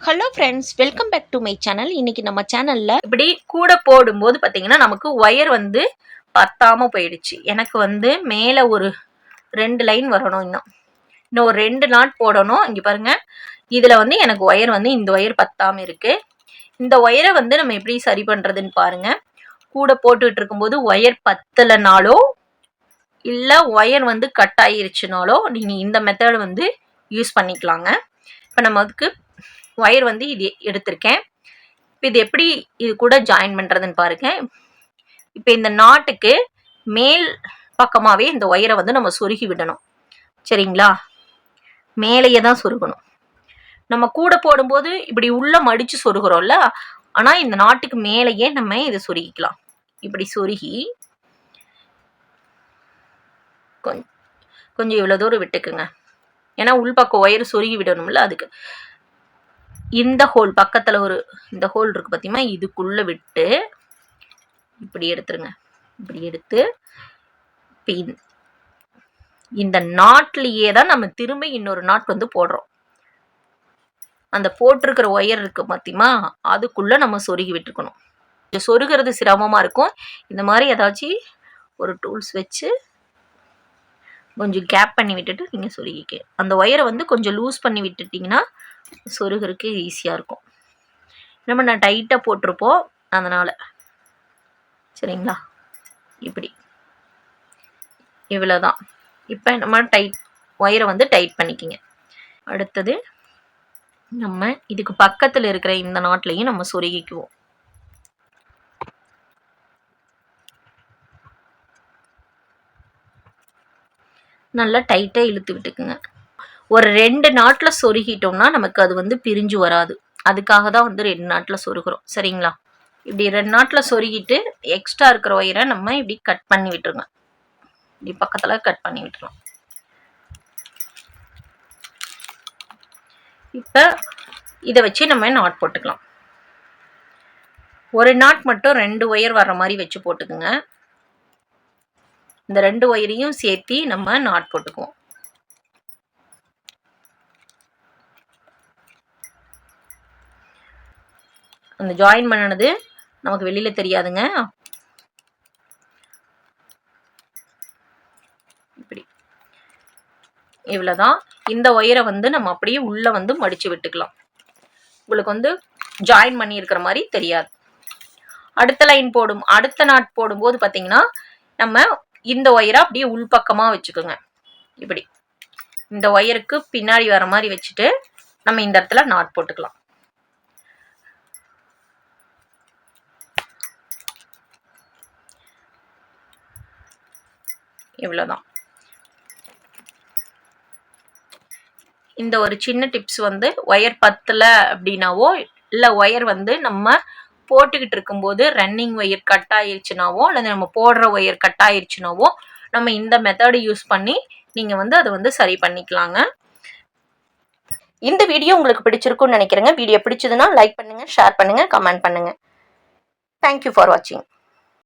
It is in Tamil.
Hello friends, welcome back to my channel. இன்னைக்கு நம்ம சேனல்ல இப்படி கூட போடும்போது பார்த்தீங்கன்னா நமக்கு ஒயர் வந்து பத்தாம போயிடுச்சு. எனக்கு வந்து மேலே ஒரு 2 லைன் வரணும். இன்னும் ஒரு 2 நாட் போடணும். இங்கே பாருங்க, இதில் வந்து எனக்கு ஒயர் வந்து இந்த ஒயர் பத்தாம இருக்கு. இந்த ஒயரை வந்து நம்ம எப்படி சரி பண்ணுறதுன்னு பாருங்க. கூட போட்டுட்டு இருக்கும்போது ஒயர் பத்தலைனாலோ இல்லை ஒயர் வந்து கட் ஆயிருச்சுனாலோ நீங்கள் இந்த மெத்தட் வந்து யூஸ் பண்ணிக்கலாங்க. இப்போ நம்ம அதுக்கு ஒயர் வந்து இது எடுத்திருக்கேன். இப்போ இது எப்படி இது கூட ஜாயின் பண்ணுறதுன்னு பாருங்க. இப்போ இந்த நாட்டுக்கு மேல் பக்கமாகவே இந்த ஒயரை வந்து நம்ம சொருகி விடணும். சரிங்களா? மேலேயே தான் சொருகணும். நம்ம கூட போடும்போது இப்படி உள்ள மடித்து சொருகிறோம்ல, ஆனால் இந்த நாட்டுக்கு மேலேயே நம்ம இதை சொருகிக்கலாம். இப்படி சொருகி கொஞ்சம் இவ்வளோ தூரம் விட்டுக்குங்க. ஏன்னா உள்பக்கம் ஒயர் சொருகி விடணும்ல, அதுக்கு இந்த ஹோல் பக்கத்தில் இந்த ஹோல் இருக்குது பார்த்தீங்கன்னா, இதுக்குள்ளே விட்டு இப்படி எடுத்துருங்க. இப்படி எடுத்து இப்போ இந்த நாட்லேயே தான் நம்ம திரும்ப இன்னொரு நாட் வந்து போடுறோம். அந்த போட்டிருக்கிற ஒயர் இருக்குது பார்த்தீங்களா, அதுக்குள்ளே நம்ம சொருகி விட்டுருக்கணும். சொருகிறது சிரமமாக இருக்கும். இந்த மாதிரி ஏதாச்சும் ஒரு டூல்ஸ் வச்சு கொஞ்சம் கேப் பண்ணி விட்டுட்டு நீங்கள் சொருகிக்க. அந்த ஒயரை வந்து கொஞ்சம் லூஸ் பண்ணி விட்டுட்டிங்கன்னா சொருகிறதுக்கு ஈஸியாக இருக்கும். நம்ம நான் டைட்டாக போட்டிருப்போம், அதனால். சரிங்களா? இப்படி இவ்வளோதான். இப்போ நம்ம ஒயரை வந்து டைட் பண்ணிக்கிங்க. அடுத்தது நம்ம இதுக்கு பக்கத்தில் இருக்கிற இந்த நாட்லையும் நம்ம சொருகிக்குவோம். நல்லா டைட்டாக இழுத்து விட்டுக்குங்க. ஒரு 2 நாட்டில் சொருகிட்டோம்னா நமக்கு அது வந்து பிரிஞ்சு வராது. அதுக்காக தான் வந்து 2 நாட்டில் சொருகிறோம். சரிங்களா? இப்படி 2 நாட்டில் சொருகிட்டு எக்ஸ்ட்ரா இருக்கிற ஒயரை நம்ம இப்படி கட் பண்ணி விட்டுருங்க. இப்படி பக்கத்தில் கட் பண்ணி விட்டுருலாம். இப்போ இதை வச்சு நம்ம நாட் போட்டுக்கலாம். ஒரு நாட் மட்டும் 2 ஒயர் வர்ற மாதிரி வச்சு போட்டுக்குங்க. இந்த 2 ஒயரையும் சேர்த்து நம்ம நாட் போட்டுக்குவோம். அந்த ஜாயின் பண்ணது நமக்கு வெளியில தெரியாதுங்க. இப்படி இவ்வளோதான். இந்த ஒயரை வந்து நம்ம அப்படியே உள்ள வந்து மடிச்சு விட்டுக்கலாம். உங்களுக்கு வந்து ஜாயின் பண்ணி இருக்கிற மாதிரி தெரியாது. அடுத்த நாட் போடும்போது பார்த்தீங்கன்னா நம்ம இந்த ஒயரை அப்படியே உள்பக்கமாக வச்சுக்கோங்க. இப்படி இந்த ஒயருக்கு பின்னாடி வர மாதிரி வச்சுட்டு நம்ம இந்த இடத்துல நாட் போட்டுக்கலாம். இவ்வளோதான். இந்த ஒரு சின்ன டிப்ஸ் வந்து ஒயர் பத்தலை அப்படின்னாவோ, இல்லை ஒயர் வந்து நம்ம போட்டுக்கிட்டு இருக்கும்போது ரன்னிங் ஒயர் கட் ஆயிடுச்சுனாவோ, அல்லது நம்ம போடுற ஒயர் கட் ஆயிடுச்சுனாவோ, நம்ம இந்த மெத்தடு யூஸ் பண்ணி நீங்கள் வந்து அதை வந்து சரி பண்ணிக்கலாங்க. இந்த வீடியோ உங்களுக்கு பிடிச்சிருக்குன்னு நினைக்கிறேங்க. வீடியோ பிடிச்சதுன்னா லைக் பண்ணுங்கள், ஷேர் பண்ணுங்கள், கமெண்ட் பண்ணுங்கள். தேங்க்யூ ஃபார் வாட்சிங்.